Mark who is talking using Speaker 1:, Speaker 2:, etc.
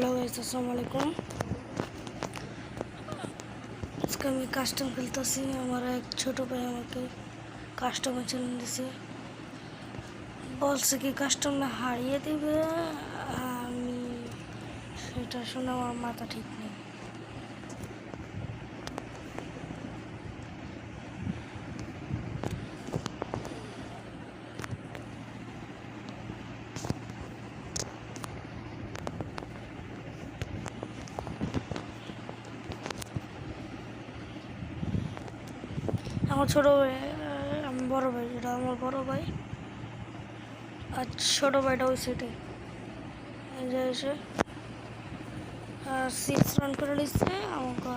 Speaker 1: Hello guys, আসসালামু আলাইকুম। আজকে আমি কাস্টম খেলতেছি। আমার এক ছোট ভাই আমাকে কাস্টমে চ্যালেঞ্জ দিছে, বলছে কি কাস্টম না হারিয়ে দিবে। আমি সেটা শুনে আমার মাথা ঠিক নেই। আমার ছোট ভাই, আমি বড় ভাই, যেটা আমার বড় ভাই, আর ছোট ভাইটা ওই সিটে এই যে এসে 6 রান করে নিচ্ছে আমাকে